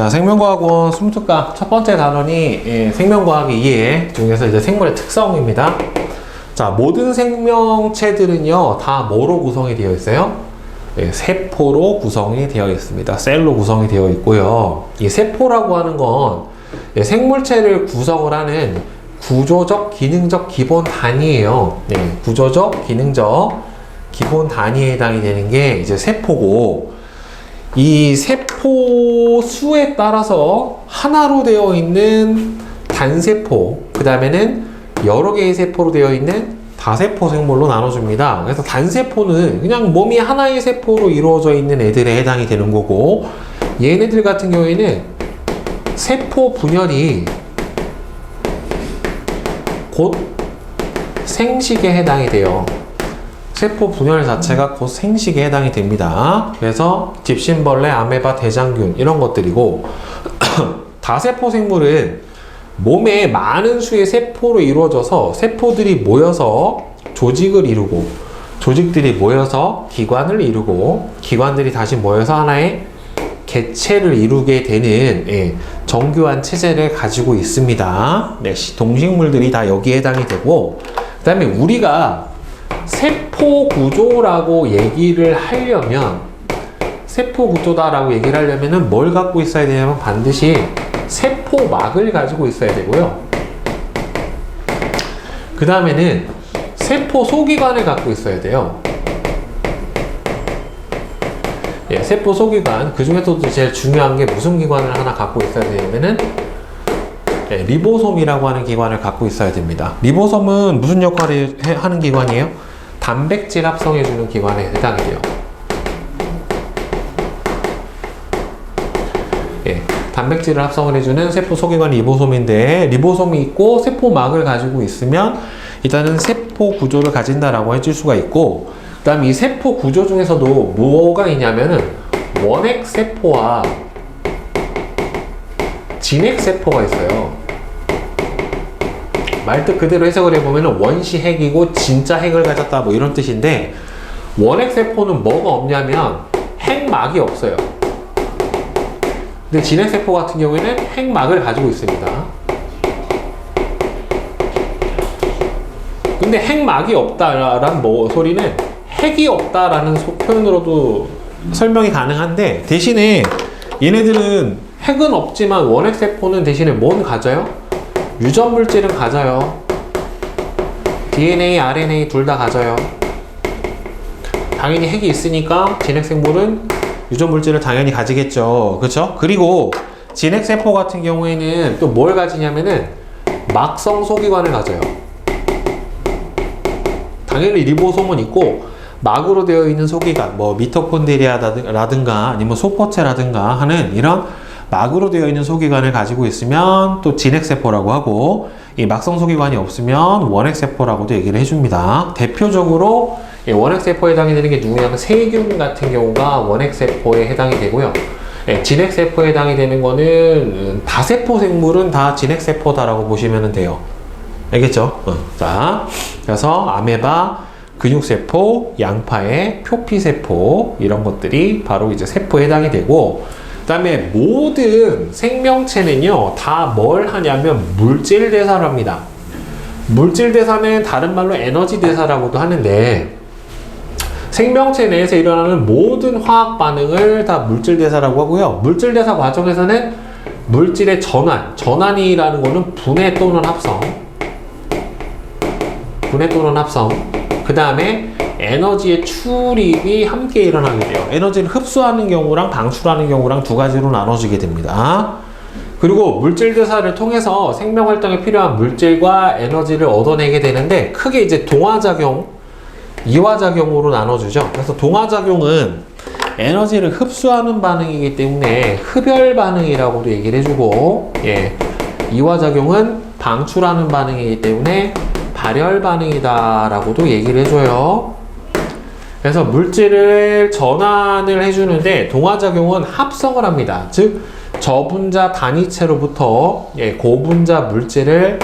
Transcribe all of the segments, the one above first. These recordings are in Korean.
자, 생명과학원 20강 첫 번째 단원이 생명과학의 이해 중에서 이제 생물의 특성입니다. 자, 모든 생명체들은요, 다 뭐로 구성이 되어 있어요? 세포로 구성이 되어 있습니다. 셀로 구성이 되어 있고요. 이 세포라고 하는 건 생물체를 구성을 하는 구조적, 기능적 기본 단위예요. 구조적, 기능적 기본 단위에 해당이 되는 게 이제 세포고, 이 세포 수에 따라서 하나로 되어 있는 단세포, 그 다음에는 여러 개의 세포로 되어 있는 다세포 생물로 나눠줍니다. 그래서 단세포는 그냥 몸이 하나의 세포로 이루어져 있는 애들에 해당이 되는 거고, 얘네들 같은 경우에는 세포 분열이 곧 생식에 해당이 돼요. 세포 분열 자체가 곧 생식에 해당이 됩니다. 그래서 집신벌레, 아메바, 대장균 이런 것들이고, 다세포 생물은 몸에 많은 수의 세포로 이루어져서 세포들이 모여서 조직을 이루고, 조직들이 모여서 기관을 이루고, 기관들이 다시 모여서 하나의 개체를 이루게 되는 정교한 체제를 가지고 있습니다. 동식물들이 다 여기에 해당이 되고, 그 다음에 우리가 세포 구조라고 얘기를 하려면, 세포 구조다라고 얘기를 하려면은 뭘 갖고 있어야 되냐면 반드시 세포막을 가지고 있어야 되고요. 그 다음에는 세포 소기관을 갖고 있어야 돼요. 세포 소기관, 그 중에서도 제일 중요한 게 무슨 기관을 하나 갖고 있어야 되냐면은 리보솜이라고 하는 기관을 갖고 있어야 됩니다. 리보솜은 무슨 역할을 하는 기관이에요? 단백질 합성해주는 기관에 해당이 돼요. 단백질을 합성을 해주는 세포 소기관이 리보솜인데, 리보솜이 있고 세포막을 가지고 있으면 일단은 세포 구조를 가진다라고 해줄 수가 있고, 그 다음 이 세포 구조 중에서도 뭐가 있냐면은 원핵세포와 진핵세포가 있어요. 말뜻 그대로 해석을 해보면 원시핵이고 진짜 핵을 가졌다 뭐 이런 뜻인데, 원핵세포는 뭐가 없냐면 핵막이 없어요. 근데 진핵세포 같은 경우에는 핵막을 가지고 있습니다. 근데 핵막이 없다라는 소리는 핵이 없다라는 표현으로도 설명이 가능한데, 대신에 얘네들은 핵은 없지만 원핵세포는 대신에 뭔 가져요? 유전물질은 가져요. DNA, RNA 둘 다 가져요. 당연히 핵이 있으니까 진핵생물은 유전물질을 당연히 가지겠죠. 그렇죠? 그리고 진핵세포 같은 경우에는 또 뭘 가지냐면은 막성 소기관을 가져요. 당연히 리보솜은 있고, 막으로 되어 있는 소기관, 뭐 미토콘드리아라든가 아니면 소포체라든가 하는 이런 막으로 되어 있는 소기관을 가지고 있으면 또 진핵세포라고 하고, 이 막성 소기관이 없으면 원핵세포라고도 얘기를 해줍니다. 대표적으로 원핵세포에 해당이 되는 게 누구냐면 세균 같은 경우가 원핵세포에 해당이 되고요. 진핵세포에 해당이 되는 거는 다세포 생물은 다 진핵세포다라고 보시면 돼요. 알겠죠? 자, 그래서 아메바, 근육세포, 양파의 표피세포 이런 것들이 바로 이제 세포에 해당이 되고, 그 다음에 모든 생명체는요 다 뭘 하냐면 물질 대사를 합니다. 물질 대사는 다른 말로 에너지 대사라고도 하는데, 생명체 내에서 일어나는 모든 화학 반응을 다 물질 대사라고 하고요. 물질 대사 과정에서는 물질의 전환이라는 거는 분해 또는 합성, 그 다음에 에너지의 출입이 함께 일어나게 돼요. 에너지를 흡수하는 경우랑 방출하는 경우랑 두 가지로 나눠지게 됩니다. 그리고 물질 대사를 통해서 생명 활동에 필요한 물질과 에너지를 얻어내게 되는데, 크게 이제 동화작용, 이화작용으로 나눠주죠. 그래서 동화작용은 에너지를 흡수하는 반응이기 때문에 흡열 반응이라고도 얘기를 해주고, 이화작용은 방출하는 반응이기 때문에 발열 반응이다 라고도 얘기를 해줘요. 그래서 물질을 전환을 해주는데 동화작용은 합성을 합니다. 즉 저분자 단위체로부터 고분자 물질을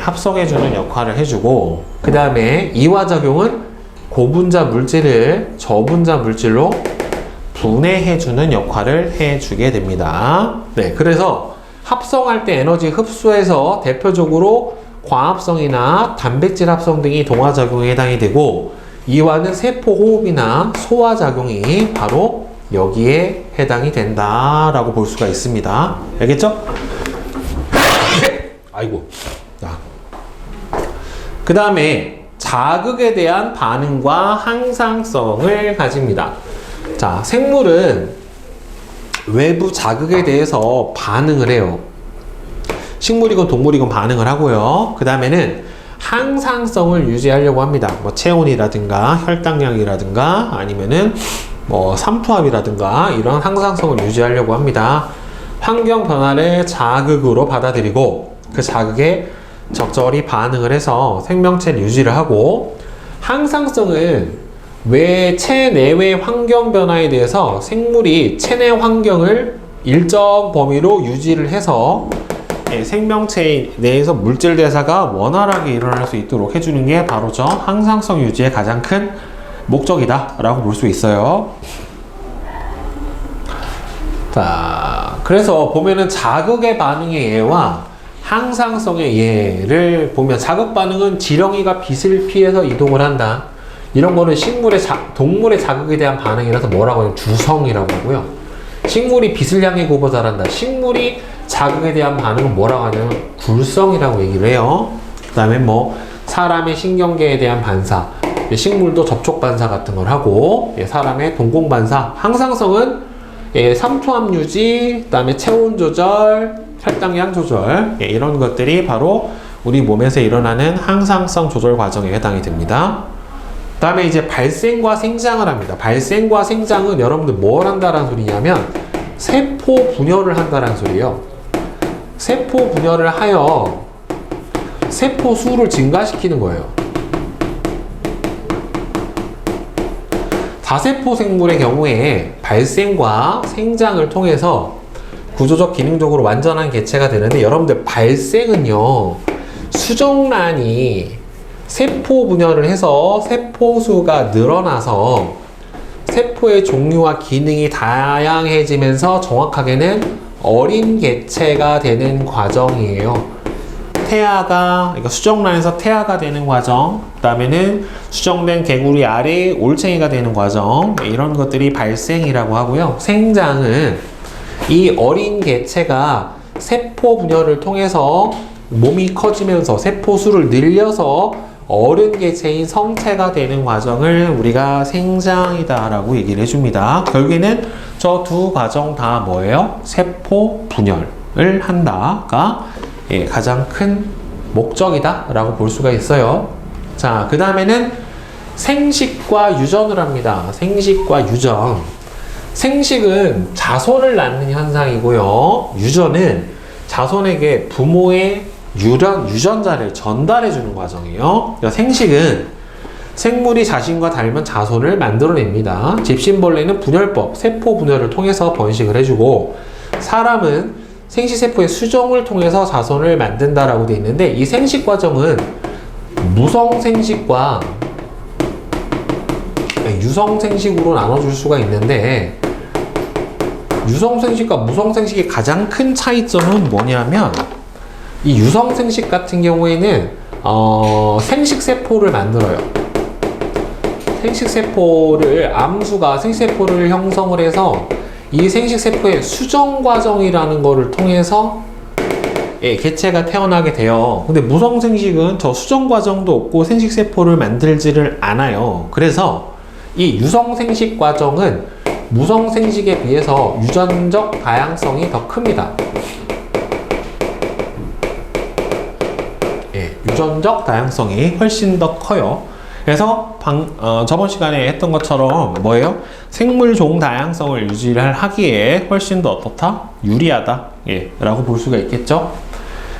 합성해주는 역할을 해주고, 그 다음에 이화작용은 고분자 물질을 저분자 물질로 분해해주는 역할을 해주게 됩니다. 네, 그래서 합성할 때 에너지 흡수해서 대표적으로 광합성이나 단백질 합성 등이 동화작용에 해당이 되고, 이와는 세포호흡이나 소화작용이 바로 여기에 해당이 된다라고 볼 수가 있습니다. 알겠죠? 아이고. 그 다음에 자극에 대한 반응과 항상성을 가집니다. 자, 생물은 외부 자극에 대해서 반응을 해요. 식물이건 동물이건 반응을 하고요. 그 다음에는 항상성을 유지하려고 합니다. 뭐 체온이라든가 혈당량이라든가 아니면은 뭐 삼투압이라든가 이런 항상성을 유지하려고 합니다. 환경 변화를 자극으로 받아들이고 그 자극에 적절히 반응을 해서 생명체를 유지를 하고, 항상성은 체내외 환경 변화에 대해서 생물이 체내 환경을 일정 범위로 유지를 해서 생명체 내에서 물질 대사가 원활하게 일어날 수 있도록 해주는 게 바로 저 항상성 유지의 가장 큰 목적이다 라고 볼 수 있어요. 자, 그래서 보면은 자극의 반응의 예와 항상성의 예를 보면, 자극 반응은 지렁이가 빛을 피해서 이동을 한다. 이런 거는 동물의 자극에 대한 반응이라서 뭐라고 하냐면 주성이라고 하고요. 식물이 빛을 향해 고보자란다. 식물이 자극에 대한 반응은 뭐라고 하냐면 굴성이라고 얘기를 해요. 그 다음에 뭐 사람의 신경계에 대한 반사, 식물도 접촉 반사 같은 걸 하고, 사람의 동공 반사. 항상성은 삼투압 유지, 그 다음에 체온 조절, 혈당량 조절, 이런 것들이 바로 우리 몸에서 일어나는 항상성 조절 과정에 해당이 됩니다. 그 다음에 이제 발생과 생장을 합니다. 발생과 생장은 여러분들 뭘 한다라는 소리냐면 세포 분열을 한다라는 소리예요. 세포 분열을 하여 세포 수를 증가시키는 거예요. 다세포 생물의 경우에 발생과 생장을 통해서 구조적 기능적으로 완전한 개체가 되는데, 여러분들 발생은요, 수정란이 세포 분열을 해서 세포수가 늘어나서 세포의 종류와 기능이 다양해지면서 정확하게는 어린 개체가 되는 과정이에요. 그러니까 수정란에서 태아가 되는 과정, 그 다음에는 수정된 개구리 알이 올챙이가 되는 과정, 이런 것들이 발생이라고 하고요. 생장은 이 어린 개체가 세포 분열을 통해서 몸이 커지면서 세포수를 늘려서 어른 개체인 성체가 되는 과정을 우리가 생장이다 라고 얘기를 해줍니다. 결국에는 저 두 과정 다 뭐예요? 세포 분열을 한다가 가장 큰 목적이다 라고 볼 수가 있어요. 자, 그 다음에는 생식과 유전을 합니다. 생식과 유전. 생식은 자손을 낳는 현상이고요. 유전은 자손에게 부모의 유전자를 전달해 주는 과정이에요. 그러니까 생식은 생물이 자신과 닮은 자손을 만들어냅니다. 집신벌레는 분열법, 세포 분열을 통해서 번식을 해주고, 사람은 생식세포의 수정을 통해서 자손을 만든다라고 되어 있는데, 이 생식 과정은 무성생식과 유성생식으로 나눠줄 수가 있는데, 유성생식과 무성생식의 가장 큰 차이점은 뭐냐면, 이 유성생식 같은 경우에는 생식세포를 만들어요. 생식세포를, 암수가 생식세포를 형성을 해서 이 생식세포의 수정 과정이라는 거를 통해서 개체가 태어나게 돼요. 근데 무성생식은 저 수정 과정도 없고 생식세포를 만들지를 않아요. 그래서 이 유성생식 과정은 무성생식에 비해서 유전적 다양성이 더 큽니다. 유전적 다양성이 훨씬 더 커요. 그래서 저번 시간에 했던 것처럼 뭐예요? 생물종 다양성을 유지를 하기에 훨씬 더 어떻다? 유리하다 라고 볼 수가 있겠죠.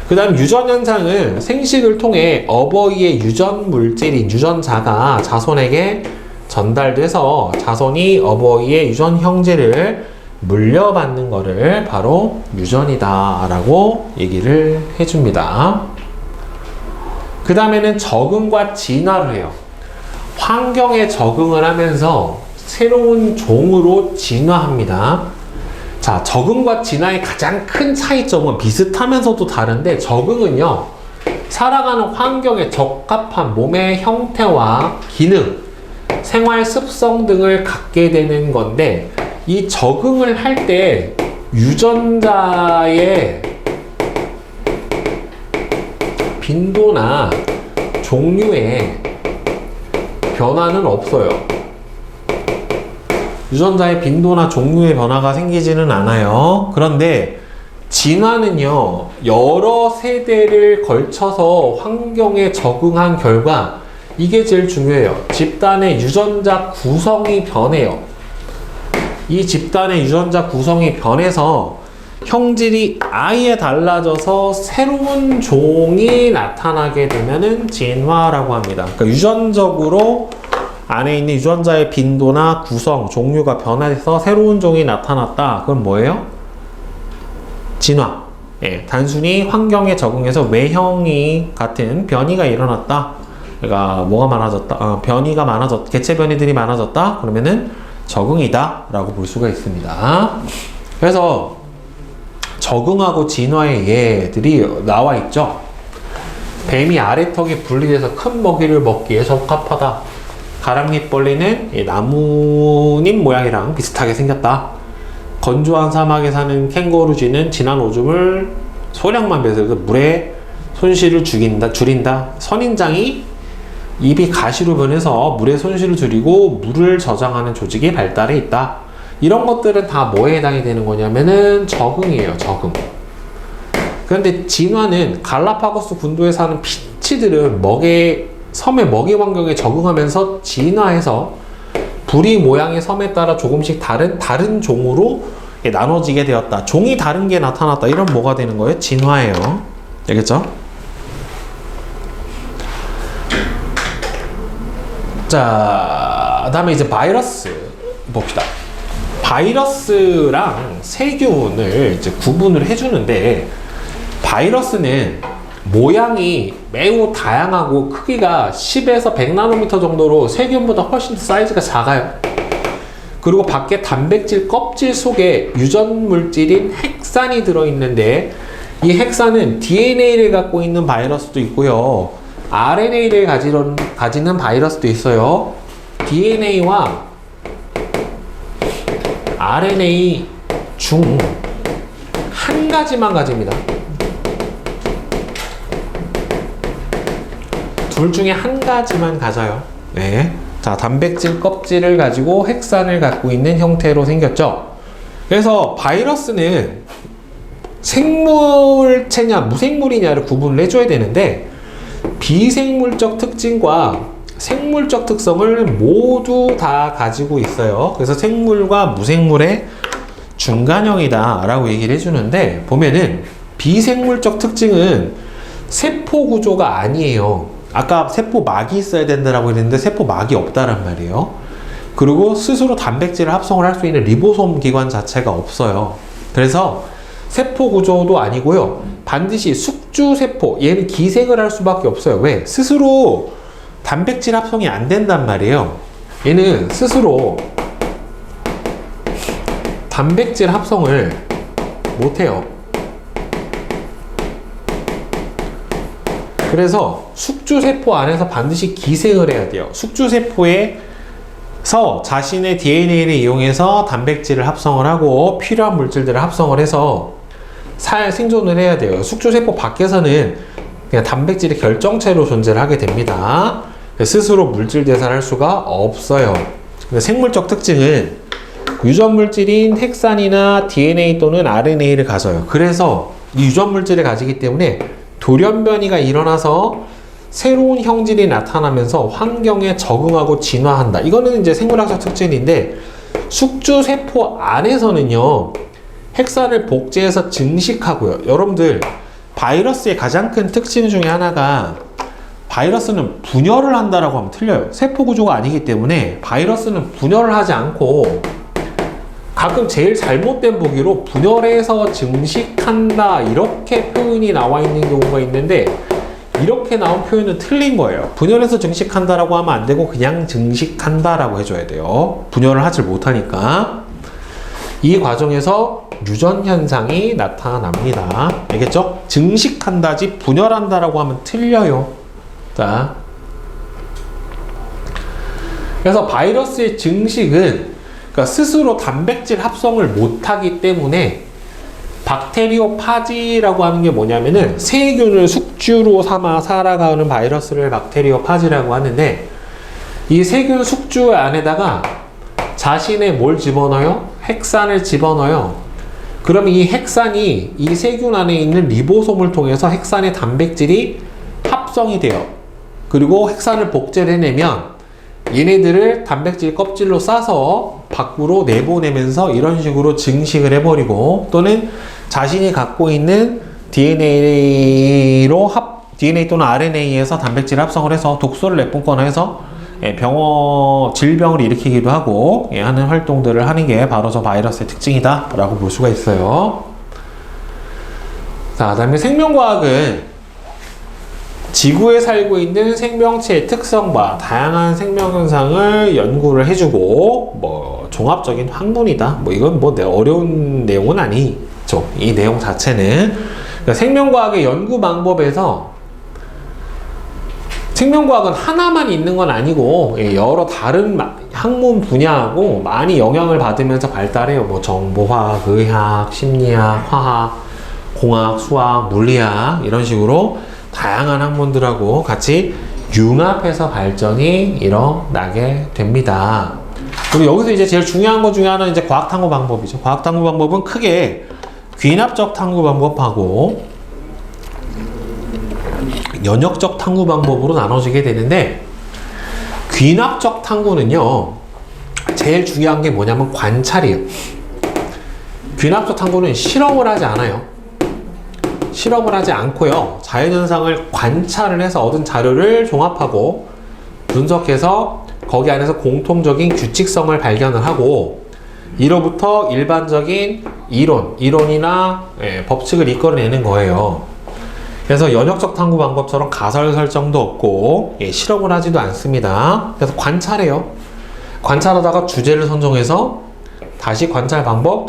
그 다음 유전 현상은 생식을 통해 어버이의 유전 물질인 유전자가 자손에게 전달돼서 자손이 어버이의 유전 형제를 물려받는 거를 바로 유전이다 라고 얘기를 해줍니다. 그 다음에는 적응과 진화를 해요. 환경에 적응을 하면서 새로운 종으로 진화합니다. 자, 적응과 진화의 가장 큰 차이점은 비슷하면서도 다른데, 적응은요, 살아가는 환경에 적합한 몸의 형태와 기능, 생활 습성 등을 갖게 되는 건데, 이 적응을 할 때 유전자의 빈도나 종류의 변화는 없어요. 유전자의 빈도나 종류의 변화가 생기지는 않아요. 그런데 진화는요, 여러 세대를 걸쳐서 환경에 적응한 결과, 이게 제일 중요해요. 집단의 유전자 구성이 변해요. 이 집단의 유전자 구성이 변해서 형질이 아예 달라져서 새로운 종이 나타나게 되면은 진화라고 합니다. 그러니까 유전적으로 안에 있는 유전자의 빈도나 구성, 종류가 변해서 새로운 종이 나타났다. 그건 뭐예요? 진화. 예, 단순히 환경에 적응해서 외형이 같은 변이가 일어났다. 그러니까 뭐가 많아졌다? 변이가 많아졌다. 개체 변이들이 많아졌다. 그러면은 적응이다 라고 볼 수가 있습니다. 그래서 적응하고 진화의 예들이 나와 있죠. 뱀이 아래턱이 분리돼서 큰 먹이를 먹기에 적합하다. 가랑잎벌레는 나뭇잎 모양이랑 비슷하게 생겼다. 건조한 사막에 사는 캥거루쥐는 진한 오줌을 소량만 배설해서 물에 손실을 줄인다. 선인장이 입이 가시로 변해서 물의 손실을 줄이고 물을 저장하는 조직이 발달해 있다. 이런 것들은 다 뭐에 해당이 되는 거냐면은 적응이에요. 적응. 그런데 진화는 갈라파고스 군도에 사는 피치들은 섬의 먹이 환경에 적응하면서 진화해서 부리 모양의 섬에 따라 조금씩 다른 종으로 나눠지게 되었다. 종이 다른 게 나타났다. 이런 뭐가 되는 거예요? 진화예요. 알겠죠? 자, 다음에 이제 바이러스 봅시다. 바이러스랑 세균을 이제 구분을 해주는데, 바이러스는 모양이 매우 다양하고 크기가 10에서 100나노미터 정도로 세균보다 훨씬 사이즈가 작아요. 그리고 밖에 단백질 껍질 속에 유전 물질인 핵산이 들어있는데, 이 핵산은 DNA를 갖고 있는 바이러스도 있고요, RNA를 가지는 바이러스도 있어요. DNA와 RNA 중 한 가지만 가집니다. 둘 중에 한 가지만 가져요. 네. 자, 단백질 껍질을 가지고 핵산을 갖고 있는 형태로 생겼죠. 그래서 바이러스는 생물체냐 무생물이냐를 구분을 해줘야 되는데, 비생물적 특징과 생물적 특성을 모두 다 가지고 있어요. 그래서 생물과 무생물의 중간형이다 라고 얘기를 해주는데, 보면은 비생물적 특징은 세포 구조가 아니에요. 아까 세포막이 있어야 된다라고 했는데 세포막이 없다란 말이에요. 그리고 스스로 단백질을 합성을 할 수 있는 리보솜 기관 자체가 없어요. 그래서 세포 구조도 아니고요, 반드시 숙주세포, 얘는 기생을 할 수밖에 없어요. 왜? 스스로 단백질 합성이 안 된단 말이에요. 얘는 스스로 단백질 합성을 못해요. 그래서 숙주세포 안에서 반드시 기생을 해야 돼요. 숙주세포에서 자신의 DNA를 이용해서 단백질을 합성을 하고 필요한 물질들을 합성을 해서 생존을 해야 돼요. 숙주세포 밖에서는 그냥 단백질의 결정체로 존재를 하게 됩니다. 스스로 물질 대사를 할 수가 없어요. 생물적 특징은 유전물질인 핵산이나 DNA 또는 RNA를 가져요. 그래서 이 유전물질을 가지기 때문에 돌연변이가 일어나서 새로운 형질이 나타나면서 환경에 적응하고 진화한다. 이거는 이제 생물학적 특징인데, 숙주세포 안에서는요, 핵산을 복제해서 증식하고요. 여러분들, 바이러스의 가장 큰 특징 중에 하나가, 바이러스는 분열을 한다라고 하면 틀려요. 세포 구조가 아니기 때문에 바이러스는 분열을 하지 않고, 가끔 제일 잘못된 보기로 분열해서 증식한다 이렇게 표현이 나와 있는 경우가 있는데, 이렇게 나온 표현은 틀린 거예요. 분열해서 증식한다라고 하면 안 되고 그냥 증식한다라고 해줘야 돼요. 분열을 하질 못하니까. 이 과정에서 유전 현상이 나타납니다. 알겠죠? 증식한다지 분열한다라고 하면 틀려요. 자, 그래서 바이러스의 증식은 그러니까 스스로 단백질 합성을 못하기 때문에 박테리오파지라고 하는 게 뭐냐면은 세균을 숙주로 삼아 살아가는 바이러스를 박테리오파지라고 하는데, 이 세균 숙주 안에다가 자신의 뭘 집어넣어요? 핵산을 집어넣어요. 그럼 이 핵산이 이 세균 안에 있는 리보솜을 통해서 핵산의 단백질이 합성이 돼요. 그리고 핵산을 복제를 해내면 얘네들을 단백질 껍질로 싸서 밖으로 내보내면서 이런 식으로 증식을 해버리고, 또는 자신이 갖고 있는 DNA 또는 RNA에서 단백질 합성을 해서 독소를 내뿜거나 해서 질병을 일으키기도 하고 하는 활동들을 하는 게 바로 저 바이러스의 특징이다 라고 볼 수가 있어요. 자, 그다음에 생명과학은 지구에 살고 있는 생명체의 특성과 다양한 생명 현상을 연구를 해주고 뭐 종합적인 학문이다. 뭐 이건 뭐 어려운 내용은 아니죠. 이 내용 자체는 그러니까 생명과학의 연구 방법에서 생명과학은 하나만 있는 건 아니고 여러 다른 학문 분야하고 많이 영향을 받으면서 발달해요. 뭐 정보화학, 의학, 심리학, 화학, 공학, 수학, 물리학 이런 식으로 다양한 학문들하고 같이 융합해서 발전이 일어나게 됩니다. 그리고 여기서 이제 제일 중요한 것 중에 하나는 이제 과학탐구 방법이죠. 과학탐구 방법은 크게 귀납적 탐구 방법하고 연역적 탐구 방법으로 나눠지게 되는데, 귀납적 탐구는요, 제일 중요한 게 뭐냐면 관찰이에요. 귀납적 탐구는 실험을 하지 않아요. 실험을 하지 않고요, 자연현상을 관찰을 해서 얻은 자료를 종합하고 분석해서 거기 안에서 공통적인 규칙성을 발견을 하고, 이로부터 일반적인 이론이나 법칙을 이끌어내는 거예요. 그래서 연역적 탐구 방법처럼 가설 설정도 없고 실험을 하지도 않습니다. 그래서 관찰해요. 관찰하다가 주제를 선정해서 다시 관찰 방법,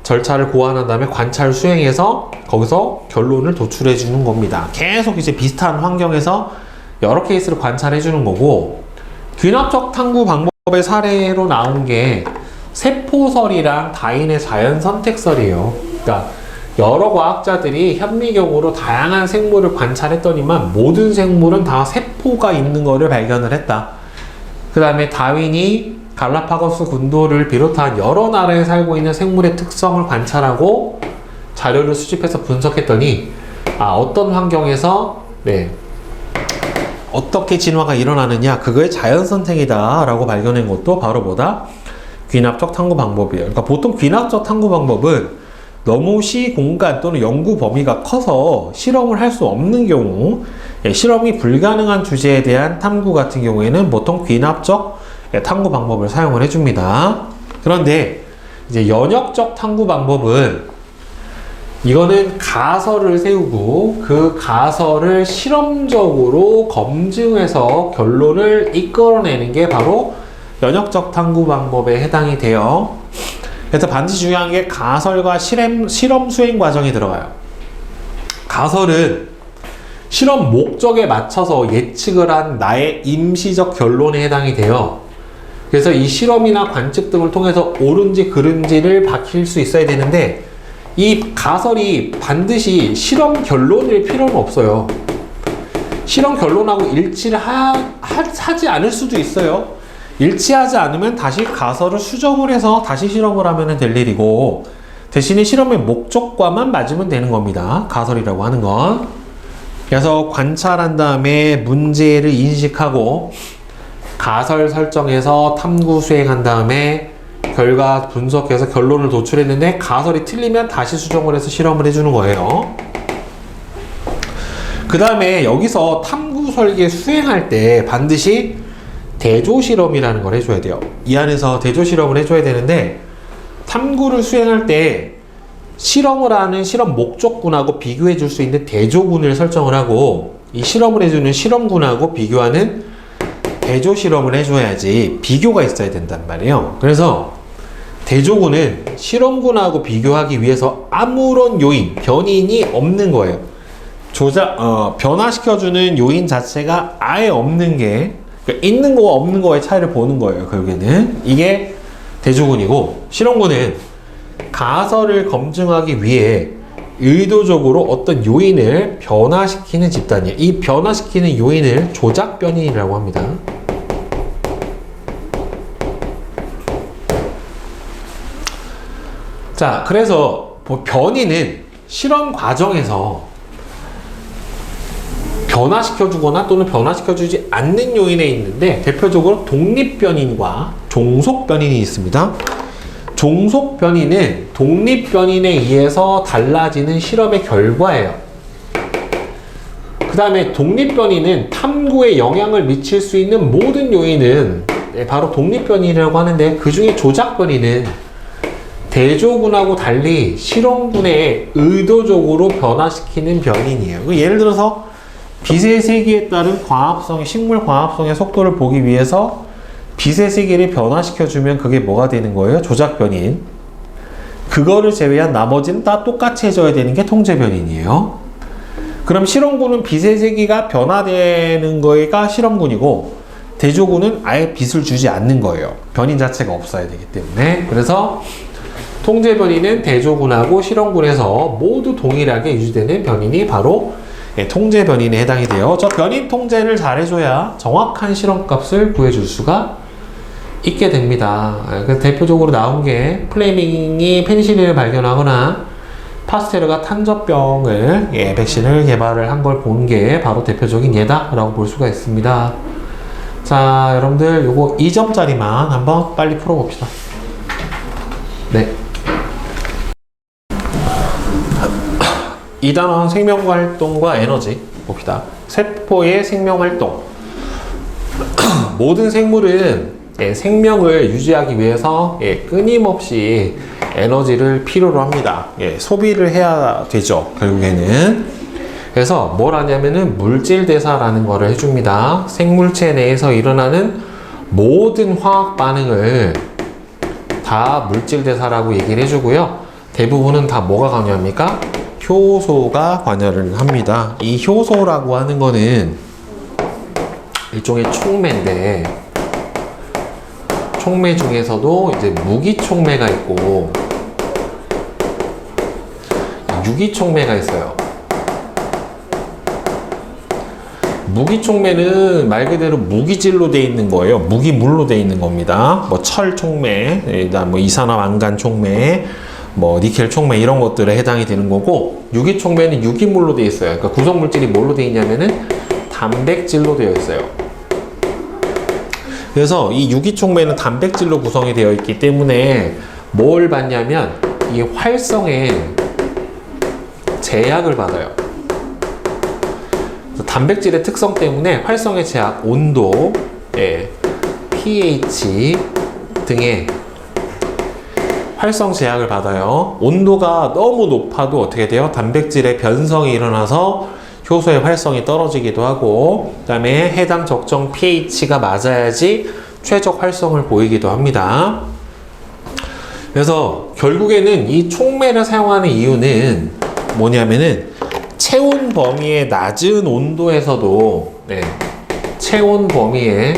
절차를 고안한 다음에 관찰 수행해서 거기서 결론을 도출해 주는 겁니다. 계속 이제 비슷한 환경에서 여러 케이스를 관찰해 주는 거고, 귀납적 탐구 방법의 사례로 나온 게 세포설이랑 다인의 자연선택설이에요. 그러니까 여러 과학자들이 현미경으로 다양한 생물을 관찰했더니만 모든 생물은 다 세포가 있는 거를 발견을 했다. 그 다음에 다윈이 갈라파고스 군도를 비롯한 여러 나라에 살고 있는 생물의 특성을 관찰하고 자료를 수집해서 분석했더니 어떤 환경에서 어떻게 진화가 일어나느냐, 그거의 자연선택이다 라고 발견한 것도 바로 뭐다? 귀납적 탐구 방법이에요. 그러니까 보통 귀납적 탐구 방법은 너무 시공간 또는 연구 범위가 커서 실험을 할 수 없는 경우, 실험이 불가능한 주제에 대한 탐구 같은 경우에는 보통 귀납적 탐구 방법을 사용을 해줍니다. 그런데 이제 연역적 탐구 방법은 이거는 가설을 세우고 그 가설을 실험적으로 검증해서 결론을 이끌어내는 게 바로 연역적 탐구 방법에 해당이 돼요. 그래서 반드시 중요한 게 가설과 실험 수행 과정이 들어가요. 가설은 실험 목적에 맞춰서 예측을 한 나의 임시적 결론에 해당이 돼요. 그래서 이 실험이나 관측 등을 통해서 옳은지 그른지를 밝힐 수 있어야 되는데, 이 가설이 반드시 실험 결론일 필요는 없어요. 실험 결론하고 일치를 하지 않을 수도 있어요. 일치하지 않으면 다시 가설을 수정을 해서 다시 실험을 하면 될 일이고, 대신에 실험의 목적과만 맞으면 되는 겁니다. 가설이라고 하는 건. 그래서 관찰한 다음에 문제를 인식하고 가설 설정해서 탐구 수행한 다음에 결과 분석해서 결론을 도출했는데 가설이 틀리면 다시 수정을 해서 실험을 해주는 거예요. 그 다음에 여기서 탐구 설계 수행할 때 반드시 대조 실험이라는 걸 해줘야 돼요. 이 안에서 대조 실험을 해줘야 되는데, 탐구를 수행할 때 실험을 하는 실험 목적군하고 비교해 줄 수 있는 대조군을 설정을 하고, 이 실험을 해주는 실험군하고 비교하는 대조 실험을 해줘야지 비교가 있어야 된단 말이에요. 그래서 대조군은 실험군하고 비교하기 위해서 아무런 요인, 변인이 없는 거예요. 변화시켜주는 요인 자체가 아예 없는 게, 그러니까 있는 거와 없는 거의 차이를 보는 거예요. 결국에는 이게 대조군이고, 실험군은 가설을 검증하기 위해 의도적으로 어떤 요인을 변화시키는 집단이에요. 이 변화시키는 요인을 조작 변인이라고 합니다. 자, 그래서 변이는 실험 과정에서 변화시켜주거나 또는 변화시켜주지 않는 요인에 있는데, 대표적으로 독립변인과 종속변인이 있습니다. 종속변인은 독립변인에 의해서 달라지는 실험의 결과예요. 그 다음에 독립변인은 탐구에 영향을 미칠 수 있는 모든 요인은 바로 독립변인이라고 하는데, 그 중에 조작변인은 대조군하고 달리 실험군에 의도적으로 변화시키는 변인이에요. 예를 들어서 빛의 세기에 따른 광합성의, 식물 광합성의 속도를 보기 위해서 빛의 세기를 변화시켜주면 그게 뭐가 되는 거예요? 조작 변인. 그거를 제외한 나머지는 다 똑같이 해줘야 되는 게 통제 변인이에요. 그럼 실험군은 빛의 세기가 변화되는 거가 실험군이고, 대조군은 아예 빛을 주지 않는 거예요. 변인 자체가 없어야 되기 때문에. 그래서 통제 변인은 대조군하고 실험군에서 모두 동일하게 유지되는 변인이 바로 통제 변인에 해당이 돼요. 저 변인 통제를 잘 해줘야 정확한 실험값을 구해줄 수가 있게 됩니다. 그래서 대표적으로 나온 게 플레밍이 페니실린을 발견하거나 파스테르가 탄저병을 백신을 개발을 한 걸 본 게 바로 대표적인 예다라고 볼 수가 있습니다. 자, 여러분들 요거 2점짜리만 한번 빨리 풀어봅시다. 네. 2단원 생명활동과 에너지 봅시다. 세포의 생명활동. 모든 생물은 생명을 유지하기 위해서 끊임없이 에너지를 필요로 합니다. 소비를 해야 되죠, 결국에는. 그래서 뭘 하냐면은 물질 대사라는 거를 해줍니다. 생물체 내에서 일어나는 모든 화학 반응을 다 물질 대사라고 얘기를 해주고요. 대부분은 다 뭐가 관여합니까? 효소가 관여를 합니다. 이 효소라고 하는 거는 일종의 촉매인데, 촉매 중에서도 이제 무기촉매가 있고 유기촉매가 있어요. 무기촉매는 말 그대로 무기질로 되어 있는 거예요. 무기물로 되어 있는 겁니다. 뭐 철촉매, 뭐 이산화망간촉매, 뭐 니켈 촉매 이런 것들에 해당이 되는 거고, 유기촉매는 유기물로 되어 있어요. 그러니까 구성물질이 뭘로 되어 있냐면은 단백질로 되어 있어요. 그래서 이 유기촉매는 단백질로 구성이 되어 있기 때문에 뭘 받냐면 이 활성에 제약을 받아요. 단백질의 특성 때문에 활성의 제약, 온도, pH 등의 활성 제약을 받아요. 온도가 너무 높아도 어떻게 돼요? 단백질의 변성이 일어나서 효소의 활성이 떨어지기도 하고, 그 다음에 해당 적정 pH가 맞아야지 최적 활성을 보이기도 합니다. 그래서 결국에는 이 촉매를 사용하는 이유는 뭐냐면은 체온 범위의 낮은 온도에서도 체온 범위의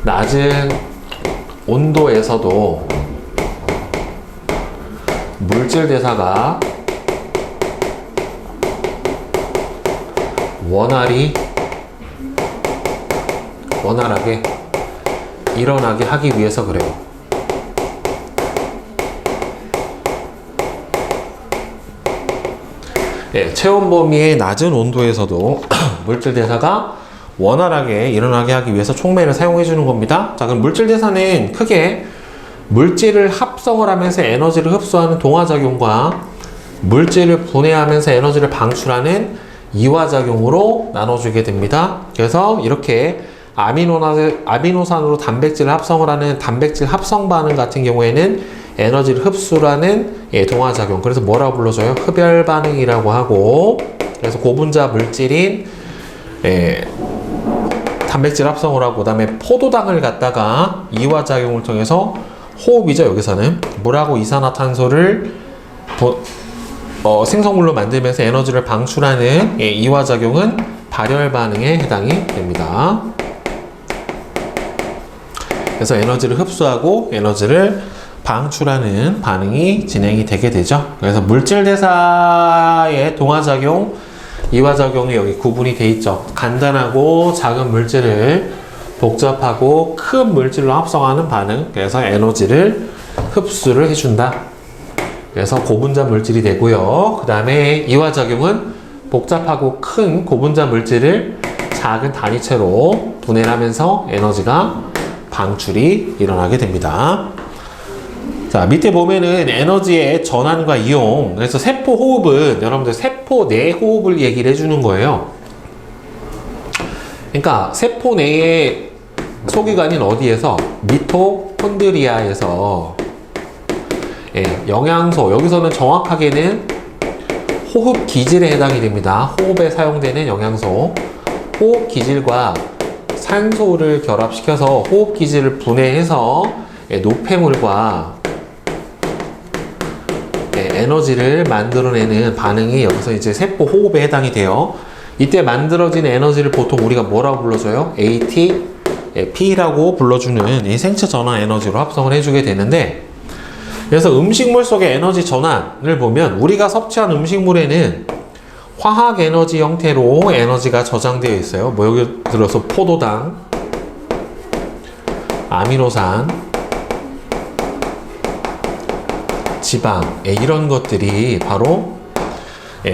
낮은 온도에서도 물질 대사가 원활하게 일어나게 하기 위해서 그래요. 체온 범위의 낮은 온도에서도 물질 대사가 원활하게 일어나게 하기 위해서 촉매를 사용해 주는 겁니다. 자, 그럼 물질 대사는 크게 물질을 합성을 하면서 에너지를 흡수하는 동화작용과 물질을 분해하면서 에너지를 방출하는 이화작용으로 나눠주게 됩니다. 그래서 이렇게 아미노산으로 단백질을 합성을 하는 단백질 합성 반응 같은 경우에는 에너지를 흡수라는 동화작용. 그래서 뭐라고 불러줘요? 흡열 반응이라고 하고, 그래서 고분자 물질인 단백질 합성을 하고, 그 다음에 포도당을 갖다가 이화작용을 통해서 호흡이죠. 여기서는 물하고 이산화탄소를 생성물로 만들면서 에너지를 방출하는 이화작용은 발열 반응에 해당이 됩니다. 그래서 에너지를 흡수하고 에너지를 방출하는 반응이 진행이 되게 되죠. 그래서 물질 대사의 동화작용, 이화작용이 여기 구분이 돼 있죠. 간단하고 작은 물질을 복잡하고 큰 물질로 합성하는 반응. 그래서 에너지를 흡수를 해준다. 그래서 고분자 물질이 되고요. 그 다음에 이화작용은 복잡하고 큰 고분자 물질을 작은 단위체로 분해를 하면서 에너지가 방출이 일어나게 됩니다. 자, 밑에 보면은 에너지의 전환과 이용. 그래서 세포 호흡은 여러분들 세포 내 호흡을 얘기를 해주는 거예요. 그러니까 세포 내의 소기관인 어디에서? 미토콘드리아에서 영양소, 여기서는 정확하게는 호흡 기질에 해당이 됩니다. 호흡에 사용되는 영양소, 호흡 기질과 산소를 결합시켜서 호흡 기질을 분해해서 노폐물과 에너지를 만들어내는 반응이 여기서 이제 세포 호흡에 해당이 돼요. 이때 만들어진 에너지를 보통 우리가 뭐라고 불러줘요? ATP라고 불러주는 이 생체 전환 에너지로 합성을 해주게 되는데, 그래서 음식물 속의 에너지 전환을 보면 우리가 섭취한 음식물에는 화학 에너지 형태로 에너지가 저장되어 있어요. 뭐 여기 들어서 포도당, 아미노산, 지방, 이런 것들이 바로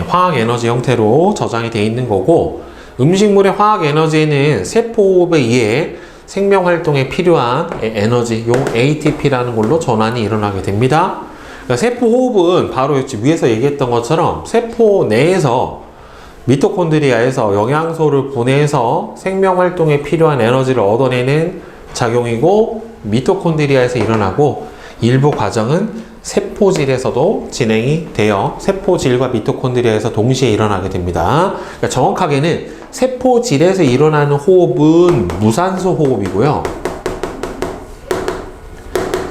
화학 에너지 형태로 저장이 되어 있는 거고, 음식물의 화학 에너지는 세포호흡에 의해 생명 활동에 필요한 에너지, 요 ATP라는 걸로 전환이 일어나게 됩니다. 그러니까 세포 호흡은 바로 위에서 얘기했던 것처럼 세포 내에서 미토콘드리아에서 영양소를 분해해서 생명 활동에 필요한 에너지를 얻어내는 작용이고, 미토콘드리아에서 일어나고, 일부 과정은 세포질에서도 진행이 돼요. 세포질과 미토콘드리아에서 동시에 일어나게 됩니다. 그러니까 정확하게는 세포질에서 일어나는 호흡은 무산소 호흡이고요.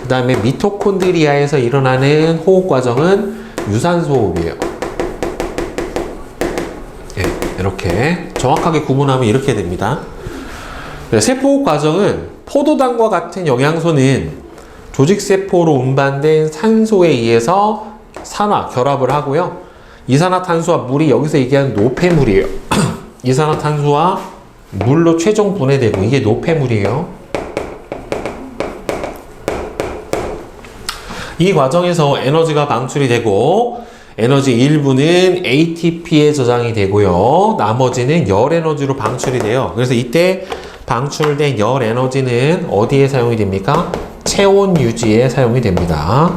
그 다음에 미토콘드리아에서 일어나는 호흡 과정은 유산소 호흡이에요. 이렇게 정확하게 구분하면 이렇게 됩니다. 세포호흡 과정은 포도당과 같은 영양소는 조직세포로 운반된 산소에 의해서 산화, 결합을 하고요. 이산화탄소와 물이 여기서 얘기하는 노폐물이에요. 이산화탄소와 물로 최종 분해되고, 이게 노폐물이에요. 이 과정에서 에너지가 방출이 되고, 에너지 일부는 ATP에 저장이 되고요. 나머지는 열 에너지로 방출이 돼요. 그래서 이때 방출된 열 에너지는 어디에 사용이 됩니까? 체온 유지에 사용이 됩니다.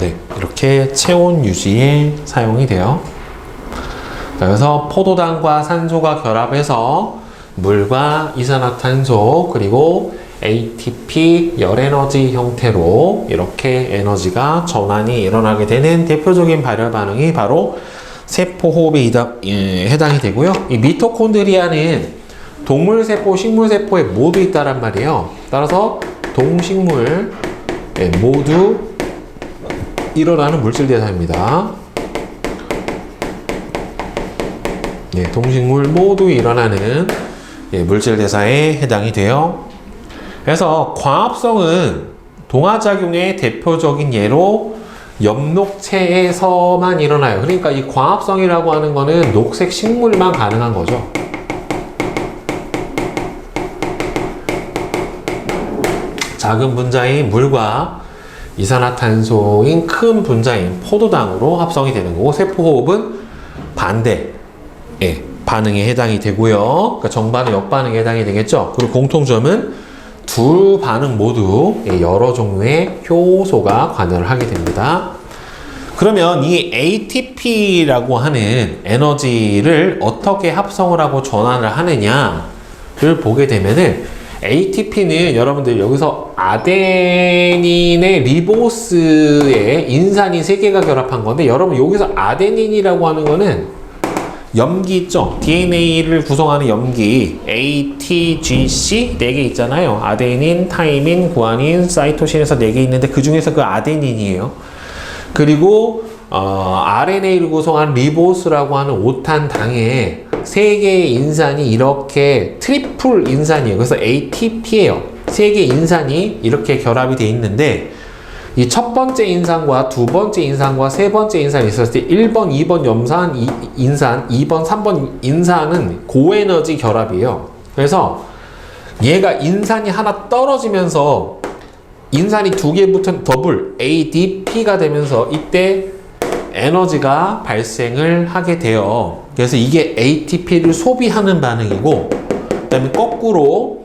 네, 이렇게 체온 유지에 사용이 돼요. 그래서 포도당과 산소가 결합해서 물과 이산화탄소 그리고 ATP 열에너지 형태로 이렇게 에너지가 전환이 일어나게 되는 대표적인 발열 반응이 바로 세포호흡에 해당이 되고요. 이 미토콘드리아는 동물세포, 식물세포에 모두 있다란 말이에요. 따라서 동식물 모두 일어나는 물질 대사입니다. 동식물 모두 일어나는 물질 대사에 해당이 돼요. 그래서 광합성은 동화작용의 대표적인 예로 엽록체에서만 일어나요. 그러니까 이 광합성이라고 하는 거는 녹색 식물만 가능한 거죠. 작은 분자인 물과 이산화탄소인 큰 분자인 포도당으로 합성이 되는 거고, 세포호흡은 반대 반응에 해당이 되고요. 그러니까 정반응, 역반응에 해당이 되겠죠. 그리고 공통점은 두 반응 모두 여러 종류의 효소가 관여를 하게 됩니다. 그러면 이 ATP라고 하는 에너지를 어떻게 합성을 하고 전환을 하느냐를 보게 되면은 ATP는 여러분들 여기서 아데닌의 리보스에 인산이 3개가 결합한 건데, 여러분 여기서 아데닌이라고 하는 거는 염기 있죠? DNA를 구성하는 염기 ATGC 4개 있잖아요. 아데닌, 타이민, 구아닌, 사이토신에서 4개 있는데 그 중에서 그 아데닌이에요. 그리고 RNA를 구성하는 리보스라고 하는 5탄당에 3개의 인산이 이렇게 트리플 인산이에요. 그래서 ATP예요. 3개의 인산이 이렇게 결합이 돼 있는데, 이 첫 번째 인산과 두 번째 인산과 세 번째 인산이 있었을 때 1번, 2번 인산, 2번, 3번 인산은 고에너지 결합이에요. 그래서 얘가 인산이 하나 떨어지면서 인산이 2개 붙은 더블 ADP가 되면서 이때 에너지가 발생을 하게 돼요. 그래서 이게 ATP를 소비하는 반응이고, 그 다음에 거꾸로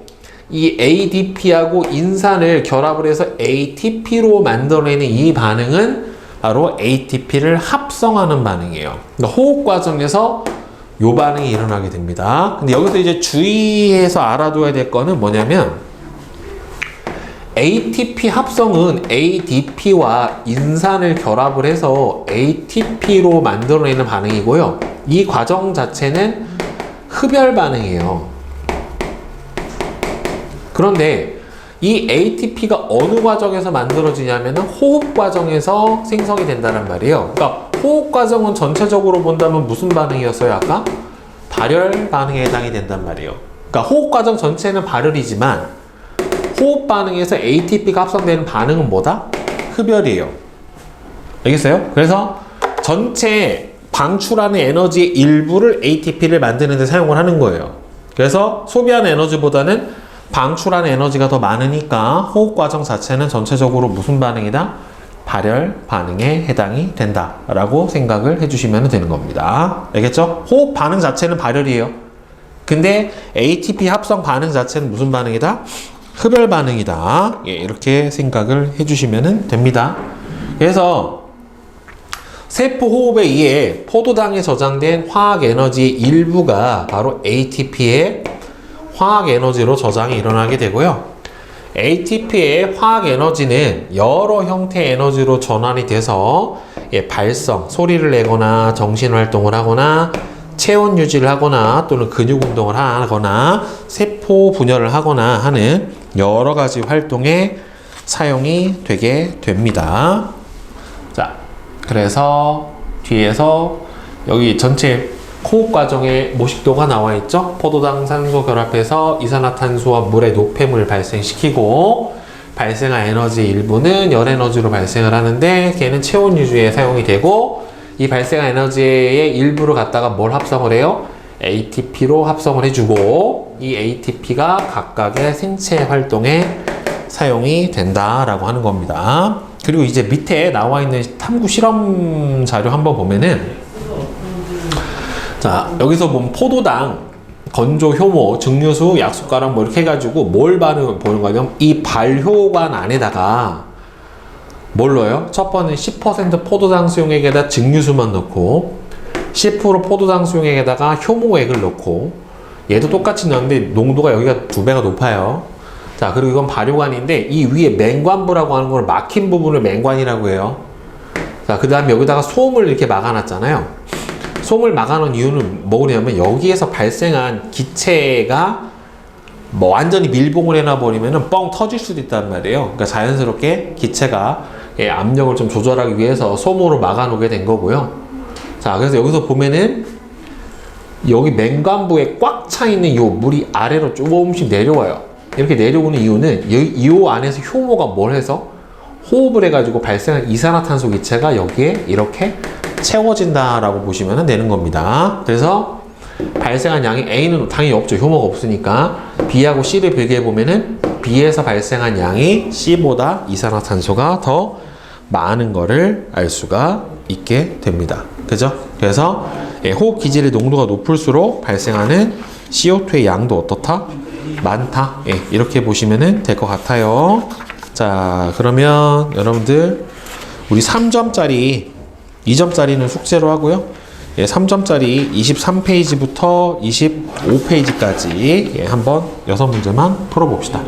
이 ADP하고 인산을 결합을 해서 ATP로 만들어내는 이 반응은 바로 ATP를 합성하는 반응이에요. 그러니까 호흡 과정에서 이 반응이 일어나게 됩니다. 근데 여기서 이제 주의해서 알아둬야 될 거는 뭐냐면, ATP 합성은 ADP와 인산을 결합을 해서 ATP로 만들어내는 반응이고요. 이 과정 자체는 흡열 반응이에요. 그런데 이 ATP가 어느 과정에서 만들어지냐면 호흡 과정에서 생성이 된다는 말이에요. 그러니까 호흡 과정은 전체적으로 본다면 무슨 반응이었어요? 아까? 발열 반응에 해당이 된단 말이에요. 그러니까 호흡 과정 전체는 발열이지만 호흡 반응에서 ATP가 합성되는 반응은 뭐다? 흡열이에요. 알겠어요? 그래서 전체 방출하는 에너지의 일부를 ATP를 만드는 데 사용을 하는 거예요. 그래서 소비하는 에너지보다는 방출하는 에너지가 더 많으니까 호흡 과정 자체는 전체적으로 무슨 반응이다? 발열 반응에 해당이 된다라고 생각을 해주시면 되는 겁니다. 알겠죠? 호흡 반응 자체는 발열이에요. 근데 ATP 합성 반응 자체는 무슨 반응이다? 흡열 반응이다. 예, 이렇게 생각을 해주시면 됩니다. 그래서 세포 호흡에 의해 포도당에 저장된 화학 에너지의 일부가 바로 ATP의 화학 에너지로 저장이 일어나게 되고요. ATP의 화학 에너지는 여러 형태의 에너지로 전환이 돼서 발성, 소리를 내거나 정신활동을 하거나 체온 유지를 하거나 또는 근육 운동을 하거나 세포 분열을 하거나 하는 여러 가지 활동에 사용이 되게 됩니다. 자, 그래서 뒤에서 여기 전체 호흡 과정에 모식도가 나와 있죠. 포도당 산소 결합해서 이산화탄소와 물의 노폐물을 발생시키고 발생한 에너지 일부는 열 에너지로 발생을 하는데 걔는 체온 유지에 사용이 되고, 이 발생한 에너지의 일부를 갖다가 뭘 합성을 해요? ATP로 합성을 해주고, 이 ATP가 각각의 생체 활동에 사용이 된다라고 하는 겁니다. 그리고 이제 밑에 나와 있는 탐구 실험 자료 한번 보면은, 자, 여기서 보면 포도당, 건조 효모, 증류수, 약숟가락 뭐 이렇게 해가지고 뭘 보는 거냐면 이 발효관 안에다가 뭘 넣어요? 첫 번은 10% 포도당 수용액에다 증류수만 넣고 10% 포도당 수용액에다가 효모액을 넣고, 얘도 똑같이 넣었는데 농도가 여기가 2배가 높아요. 자, 그리고 이건 발효관인데 이 위에 맹관부라고 하는 걸 막힌 부분을 맹관이라고 해요. 자, 그 다음에 여기다가 솜을 이렇게 막아놨잖아요. 솜을 막아놓은 이유는 뭐냐면 여기에서 발생한 기체가 뭐 완전히 밀봉을 해놔버리면 뻥 터질 수도 있단 말이에요. 그러니까 자연스럽게 기체가 압력을 좀 조절하기 위해서 솜으로 막아놓게 된 거고요. 자, 그래서 여기서 보면은 여기 맹관부에 꽉 차 있는 이 물이 아래로 조금씩 내려와요. 이렇게 내려오는 이유는 이 안에서 효모가 뭘 해서 호흡을 해가지고 발생한 이산화탄소 기체가 여기에 이렇게 채워진다라고 보시면 되는 겁니다. 그래서 발생한 양이 A는 당연히 없죠. 효모가 없으니까. B하고 C를 비교해 보면은 B에서 발생한 양이 C보다 이산화탄소가 더 많은 거를 알 수가 있게 됩니다. 그죠? 그래서 호흡 기질의 농도가 높을수록 발생하는 CO2의 양도 어떻다? 많다. 이렇게 보시면 될 것 같아요. 자, 그러면 여러분들 우리 3점짜리 2점짜리는 숙제로 하고요. 예, 3점짜리 23페이지부터 25페이지까지 예, 한번 6문제만 풀어봅시다.